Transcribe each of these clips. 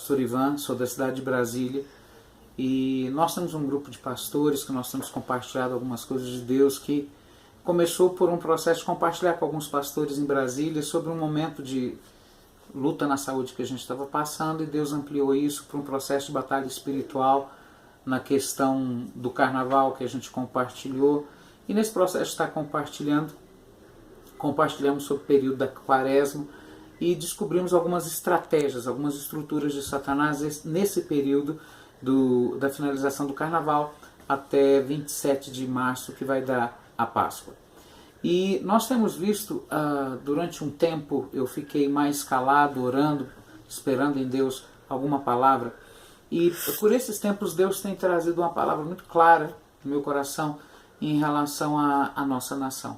pastor Ivan, sou da cidade de Brasília, e nós temos um grupo de pastores que nós temos compartilhado algumas coisas de Deus, que começou por um processo de compartilhar com alguns pastores em Brasília sobre um momento de luta na saúde que a gente estava passando, e Deus ampliou isso para um processo de batalha espiritual na questão do carnaval que a gente compartilhou, e nesse processo de estar compartilhamos sobre o período da quaresma e descobrimos algumas estratégias, algumas estruturas de Satanás nesse período da finalização do carnaval até 27 de março, que vai dar a Páscoa. E nós temos visto, durante um tempo eu fiquei mais calado, orando, esperando em Deus alguma palavra, e por esses tempos Deus tem trazido uma palavra muito clara no meu coração em relação à nossa nação.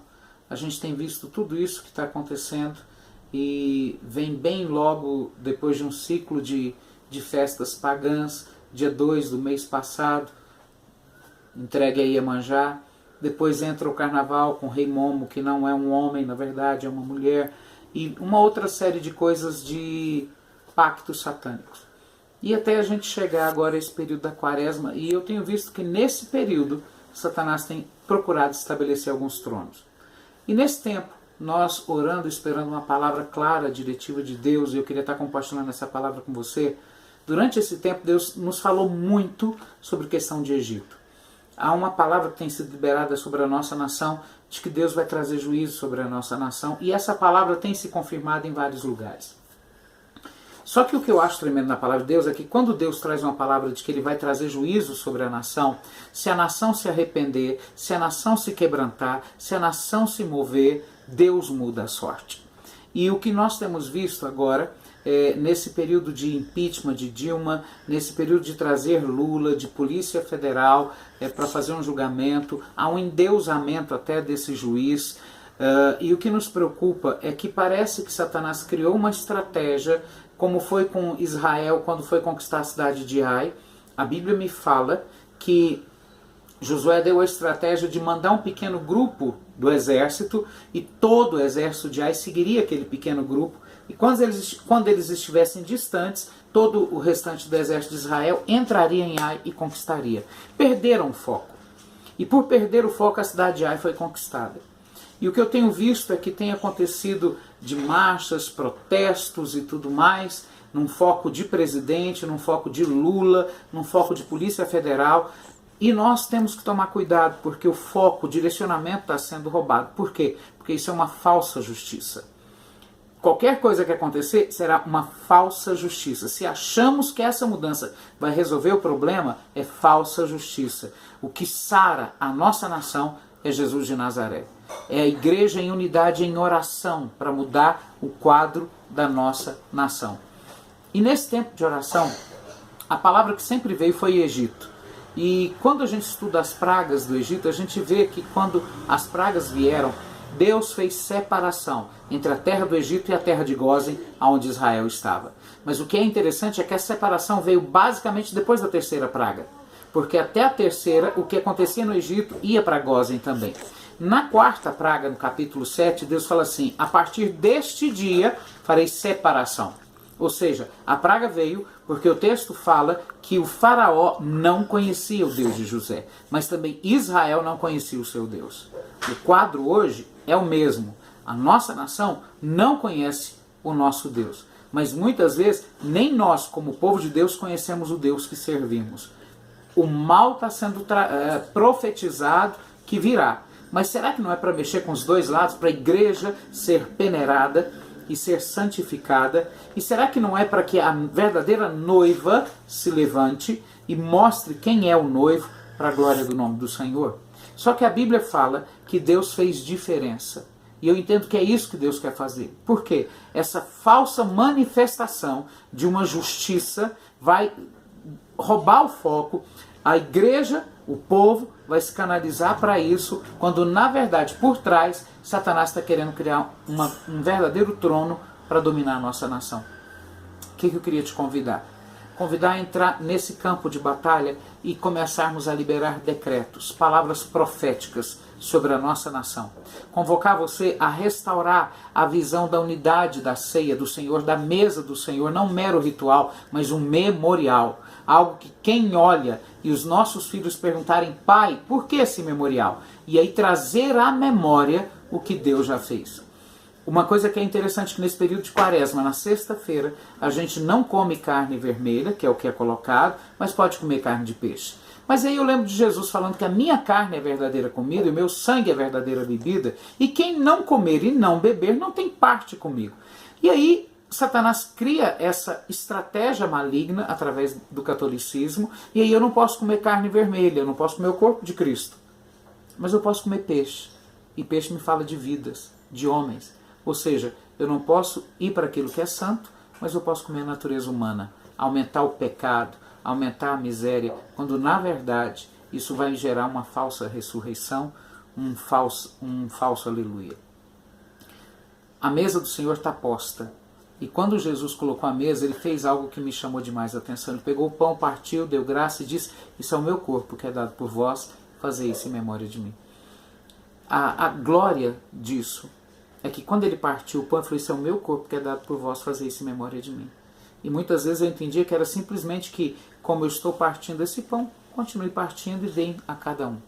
A gente tem visto tudo isso que está acontecendo, e vem bem logo depois de um ciclo de festas pagãs, dia 2 do mês passado, entregue a Iemanjá. Depois entra o carnaval com o Rei Momo, que não é um homem, na verdade é uma mulher, e uma outra série de coisas de pactos satânicos. E até a gente chegar agora a esse período da quaresma, e eu tenho visto que nesse período Satanás tem procurado estabelecer alguns tronos. E nesse tempo, nós orando, esperando uma palavra clara, diretiva de Deus, e eu queria estar compartilhando essa palavra com você. Durante esse tempo, Deus nos falou muito sobre a questão de Egito. Há uma palavra que tem sido liberada sobre a nossa nação, de que Deus vai trazer juízo sobre a nossa nação, e essa palavra tem se confirmado em vários lugares. Só que o que eu acho tremendo na palavra de Deus é que quando Deus traz uma palavra de que Ele vai trazer juízo sobre a nação, se a nação se arrepender, se a nação se quebrantar, se a nação se mover, Deus muda a sorte. E o que nós temos visto agora, nesse período de impeachment de Dilma, nesse período de trazer Lula, de Polícia Federal, para fazer um julgamento, há um endeusamento até desse juiz, e o que nos preocupa é que parece que Satanás criou uma estratégia, como foi com Israel quando foi conquistar a cidade de Ai. A Bíblia me fala que Josué deu a estratégia de mandar um pequeno grupo do exército, e todo o exército de Ai seguiria aquele pequeno grupo, e quando eles estivessem distantes, todo o restante do exército de Israel entraria em Ai e conquistaria. Perderam o foco. E por perder o foco, a cidade de Ai foi conquistada. E o que eu tenho visto é que tem acontecido de marchas, protestos e tudo mais, num foco de presidente, num foco de Lula, num foco de Polícia Federal. E nós temos que tomar cuidado, porque o foco, o direcionamento está sendo roubado. Por quê? Porque isso é uma falsa justiça. Qualquer coisa que acontecer será uma falsa justiça. Se achamos que essa mudança vai resolver o problema, é falsa justiça. O que sara a nossa nação é Jesus de Nazaré. É a igreja em unidade, em oração, para mudar o quadro da nossa nação. E nesse tempo de oração, a palavra que sempre veio foi Egito. E quando a gente estuda as pragas do Egito, a gente vê que quando as pragas vieram, Deus fez separação entre a terra do Egito e a terra de Gósen, onde Israel estava. Mas o que é interessante é que a separação veio basicamente depois da terceira praga. Porque até a terceira, o que acontecia no Egito ia para Gósen também. Na quarta praga, no capítulo 7, Deus fala assim: a partir deste dia farei separação. Ou seja, a praga veio porque o texto fala que o faraó não conhecia o Deus de José, mas também Israel não conhecia o seu Deus. O quadro hoje é o mesmo. A nossa nação não conhece o nosso Deus, mas muitas vezes nem nós, como povo de Deus, conhecemos o Deus que servimos. O mal está sendo profetizado que virá. Mas será que não é para mexer com os dois lados, para a igreja ser peneirada e ser santificada? E será que não é para que a verdadeira noiva se levante e mostre quem é o noivo para a glória do nome do Senhor? Só que a Bíblia fala que Deus fez diferença. E eu entendo que é isso que Deus quer fazer. Por quê? Essa falsa manifestação de uma justiça vai roubar o foco. A igreja, o povo, vai se canalizar para isso, quando na verdade, por trás, Satanás está querendo criar um verdadeiro trono para dominar a nossa nação. O que eu queria te convidar? convidar a entrar nesse campo de batalha e começarmos a liberar decretos, palavras proféticas sobre a nossa nação. Convocar você a restaurar a visão da unidade da ceia do Senhor, da mesa do Senhor, não um mero ritual, mas um memorial. Algo que quem olha e os nossos filhos perguntarem: pai, por que esse memorial? E aí trazer à memória o que Deus já fez. Uma coisa que é interessante que nesse período de quaresma, na sexta-feira, a gente não come carne vermelha, que é o que é colocado, mas pode comer carne de peixe. Mas aí eu lembro de Jesus falando que a minha carne é verdadeira comida e o meu sangue é verdadeira bebida, e quem não comer e não beber não tem parte comigo. E aí Satanás cria essa estratégia maligna através do catolicismo, e aí eu não posso comer carne vermelha, eu não posso comer o corpo de Cristo, mas eu posso comer peixe. E peixe me fala de vidas, de homens. Ou seja, eu não posso ir para aquilo que é santo, mas eu posso comer a natureza humana, aumentar o pecado, aumentar a miséria, quando na verdade isso vai gerar uma falsa ressurreição, um falso aleluia. A mesa do Senhor está posta. E quando Jesus colocou a mesa, ele fez algo que me chamou demais a atenção. Ele pegou o pão, partiu, deu graça e disse: isso é o meu corpo que é dado por vós, fazei isso em memória de mim. A glória disso é que quando ele partiu o pão, ele falou: isso é o meu corpo que é dado por vós, fazei isso em memória de mim. E muitas vezes eu entendia que era simplesmente que, como eu estou partindo esse pão, continue partindo e deem a cada um.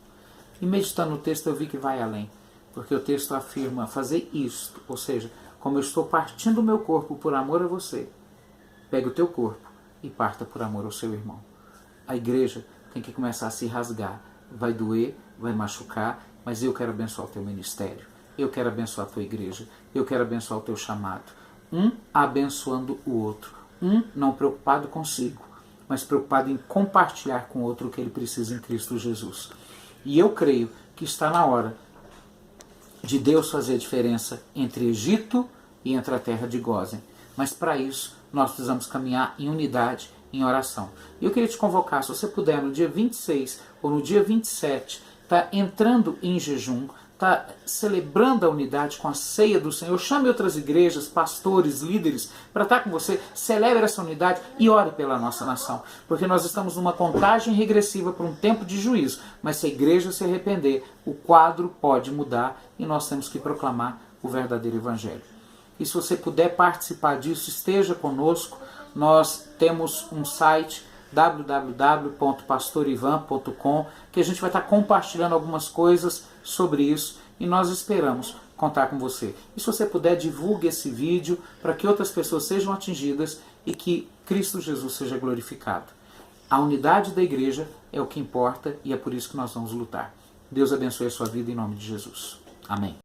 E meditando no texto eu vi que vai além, porque o texto afirma fazer isto, ou seja, como eu estou partindo o meu corpo por amor a você, pegue o teu corpo e parta por amor ao seu irmão. A igreja tem que começar a se rasgar. Vai doer, vai machucar, mas eu quero abençoar o teu ministério. Eu quero abençoar a tua igreja. Eu quero abençoar o teu chamado. Um abençoando o outro. Um não preocupado consigo, mas preocupado em compartilhar com o outro o que ele precisa em Cristo Jesus. E eu creio que está na hora de Deus fazer a diferença entre Egito e entre a terra de Gósen. Mas para isso, nós precisamos caminhar em unidade, em oração. E eu queria te convocar, se você puder, no dia 26 ou no dia 27, está entrando em jejum, está celebrando a unidade com a ceia do Senhor. Chame outras igrejas, pastores, líderes, para estar com você. Celebre essa unidade e ore pela nossa nação. Porque nós estamos numa contagem regressiva para um tempo de juízo. Mas se a igreja se arrepender, o quadro pode mudar e nós temos que proclamar o verdadeiro evangelho. E se você puder participar disso, esteja conosco. Nós temos um site www.pastorivan.com, que a gente vai estar compartilhando algumas coisas sobre isso e nós esperamos contar com você. E se você puder, divulgue esse vídeo para que outras pessoas sejam atingidas e que Cristo Jesus seja glorificado. A unidade da igreja é o que importa e é por isso que nós vamos lutar. Deus abençoe a sua vida em nome de Jesus. Amém.